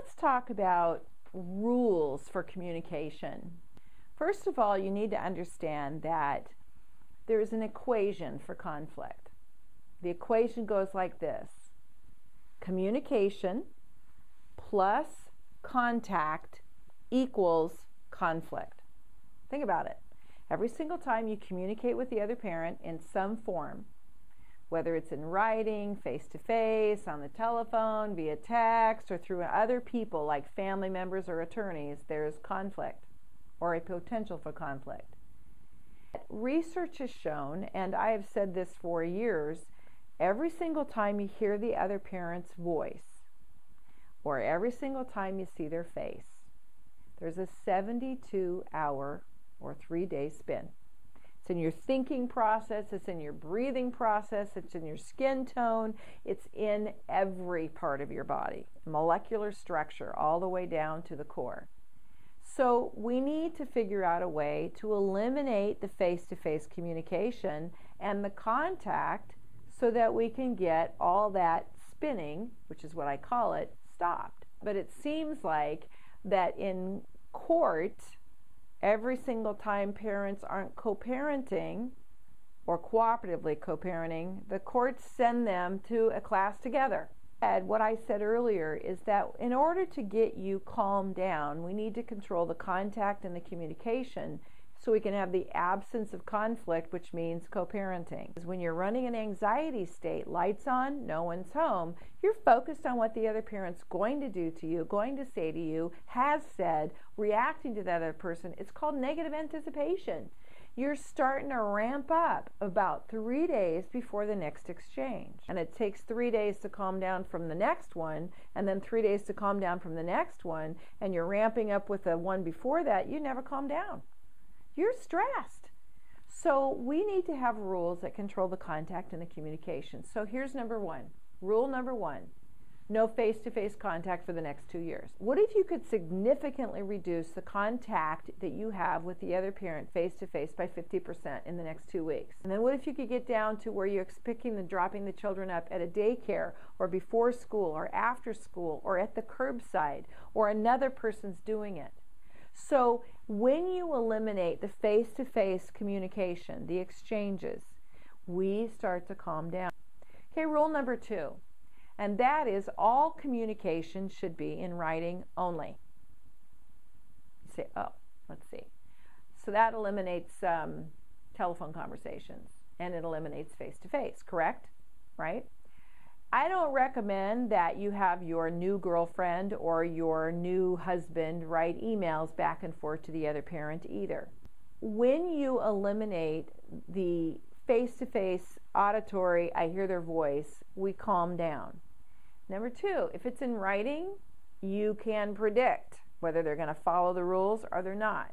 let's talk about rules for communication. First of all, you need to understand that there's an equation for conflict. The equation goes like this: communication plus contact equals conflict. Think about it. Every single time you communicate with the other parent in some form, whether it's in writing, face-to-face, on the telephone, via text, or through other people like family members or attorneys, there's conflict or a potential for conflict. Research has shown, and I have said this for years, every single time you hear the other parent's voice or every single time you see their face, there's a 72-hour or 3-day spin. It's in your thinking process, it's in your breathing process, it's in your skin tone, it's in every part of your body, molecular structure, all the way down to the core. So we need to figure out a way to eliminate the face-to-face communication and the contact so that we can get all that spinning, which is what I call it, stopped. But it seems like that in court, every single time parents aren't co-parenting or cooperatively co-parenting, the courts send them to a class together. And what I said earlier is that in order to get you calmed down, we need to control the contact and the communication so we can have the absence of conflict, which means co-parenting. When you're running an anxiety state, lights on, no one's home, you're focused on what the other parent's going to do to you, going to say to you, has said, reacting to that other person. It's called negative anticipation. You're starting to ramp up about 3 days before the next exchange. And it takes 3 days to calm down from the next one, and then 3 days to calm down from the next one, and you're ramping up with the one before that, you never calm down. You're stressed. So we need to have rules that control the contact and the communication. So here's number one. Rule number one: no face-to-face contact for the next 2 years. What if you could significantly reduce the contact that you have with the other parent face-to-face by 50% in the next 2 weeks? And then what if you could get down to where you're picking and dropping the children up at a daycare or before school or after school or at the curbside or another person's doing it? So when you eliminate the face-to-face communication, the exchanges, we start to calm down. Okay, rule number two. And that is all communication should be in writing only. You say, oh, let's see. So that eliminates telephone conversations and it eliminates face-to-face, correct? Right? I don't recommend that you have your new girlfriend or your new husband write emails back and forth to the other parent either. When you eliminate the face-to-face auditory, I hear their voice, we calm down. Number two, if it's in writing, you can predict whether they're going to follow the rules or they're not.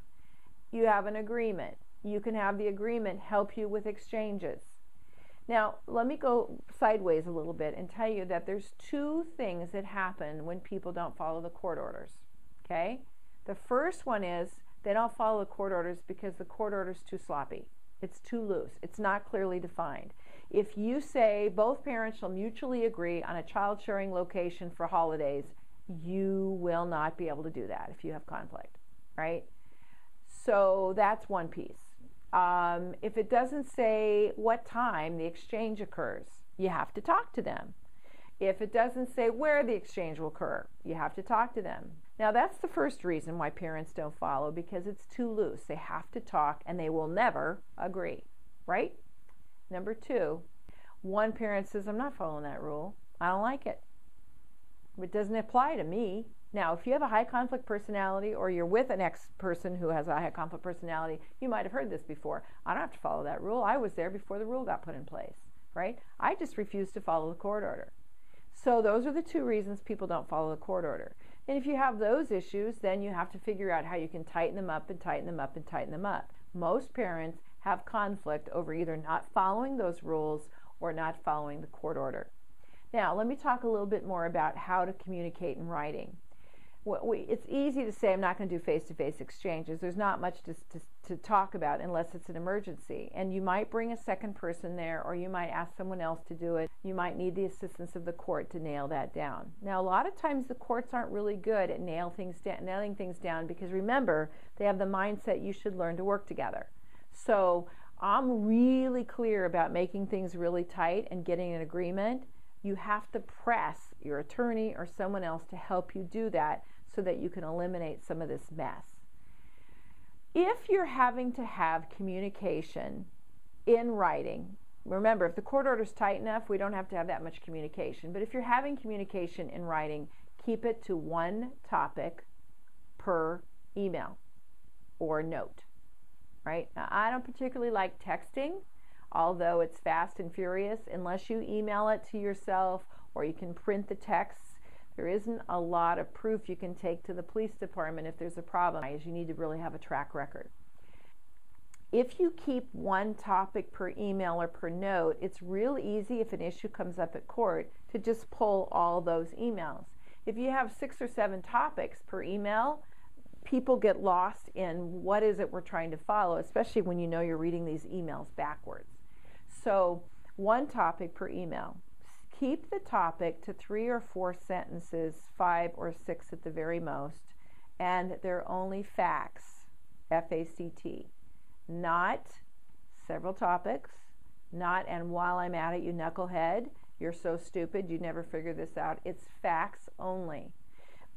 You have an agreement. You can have the agreement help you with exchanges. Now, let me go sideways a little bit and tell you that there's two things that happen when people don't follow the court orders, okay? The first one is they don't follow the court orders because the court order is too sloppy. It's too loose. It's not clearly defined. If you say both parents shall mutually agree on a child sharing location for holidays, you will not be able to do that if you have conflict, right? So that's one piece. If it doesn't say what time the exchange occurs, you have to talk to them. If it doesn't say where the exchange will occur, you have to talk to them. Now that's the first reason why parents don't follow, because it's too loose. They have to talk and they will never agree, right? Number two, one parent says, I'm not following that rule. I don't like it. It doesn't apply to me. Now, if you have a high conflict personality or you're with an ex-person who has a high conflict personality, you might have heard this before. I don't have to follow that rule. I was there before the rule got put in place, right? I just refuse to follow the court order. So those are the two reasons people don't follow the court order. And if you have those issues, then you have to figure out how you can tighten them up and tighten them up and tighten them up. Most parents have conflict over either not following those rules or not following the court order. Now, let me talk a little bit more about how to communicate in writing. It's easy to say I'm not going to do face-to-face exchanges. There's not much to talk about unless it's an emergency. And you might bring a second person there, or you might ask someone else to do it. You might need the assistance of the court to nail that down. Now, a lot of times the courts aren't really good at nailing things down because, remember, they have the mindset you should learn to work together. So I'm really clear about making things really tight and getting an agreement. You have to press your attorney or someone else to help you do that so that you can eliminate some of this mess. If you're having to have communication in writing, remember, if the court order's tight enough, we don't have to have that much communication. But if you're having communication in writing, keep it to one topic per email or note, right? Now, I don't particularly like texting, although it's fast and furious. Unless you email it to yourself or you can print the texts, there isn't a lot of proof you can take to the police department if there's a problem. You need to really have a track record. If you keep one topic per email or per note, it's real easy if an issue comes up at court to just pull all those emails. If you have 6 or 7 topics per email, people get lost in what is it we're trying to follow, especially when you know you're reading these emails backwards. So one topic per email. Keep the topic to 3 or 4 sentences, 5 or 6 at the very most, and they're only facts, F-A-C-T, not several topics, not and while I'm at it, you knucklehead, you're so stupid, you never figured this out. It's facts only.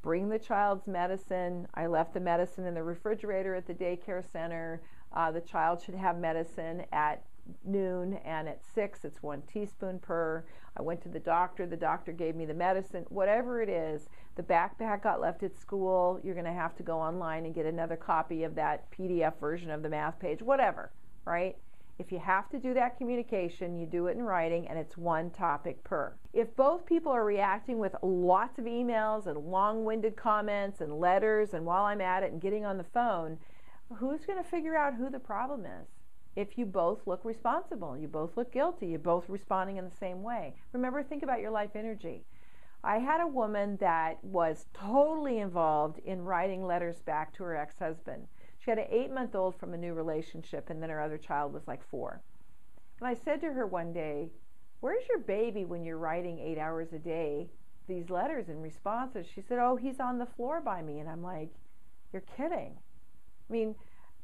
Bring the child's medicine. I left the medicine in the refrigerator at the daycare center. The child should have medicine at noon, and at 6 it's 1 teaspoon per. I went to the doctor gave me the medicine. Whatever it is, the backpack got left at school, you're going to have to go online and get another copy of that PDF version of the math page, whatever, right? If you have to do that communication, you do it in writing, and it's one topic per. If both people are reacting with lots of emails and long-winded comments and letters and while I'm at it and getting on the phone, who's going to figure out who the problem is? If you both look responsible, you both look guilty, you're both responding in the same way. Remember, think about your life energy. I had a woman that was totally involved in writing letters back to her ex-husband. She had an 8-month-old from a new relationship, and then her other child was like 4. And I said to her one day, where's your baby when you're writing 8 hours a day these letters and responses? She said, oh, he's on the floor by me. And I'm like, you're kidding. I mean,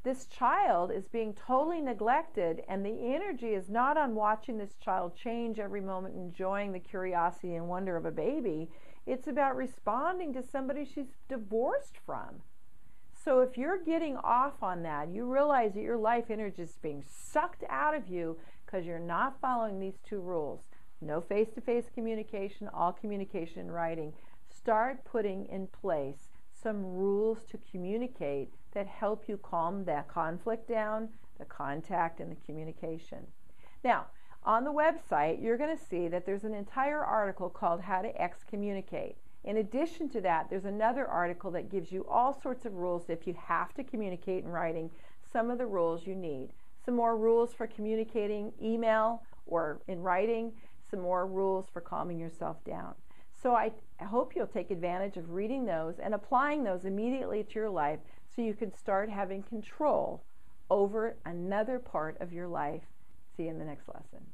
this child is being totally neglected, and the energy is not on watching this child change every moment, enjoying the curiosity and wonder of a baby. It's about responding to somebody she's divorced from. So if you're getting off on that, you realize that your life energy is being sucked out of you because you're not following these 2 rules. No face-to-face communication, all communication in writing. Start putting in place some rules to communicate that help you calm that conflict down, the contact, and the communication. Now, on the website, you're going to see that there's an entire article called How to Excommunicate. In addition to that, there's another article that gives you all sorts of rules if you have to communicate in writing, some of the rules you need. Some more rules for communicating email or in writing, some more rules for calming yourself down. So I hope you'll take advantage of reading those and applying those immediately to your life so you can start having control over another part of your life. See you in the next lesson.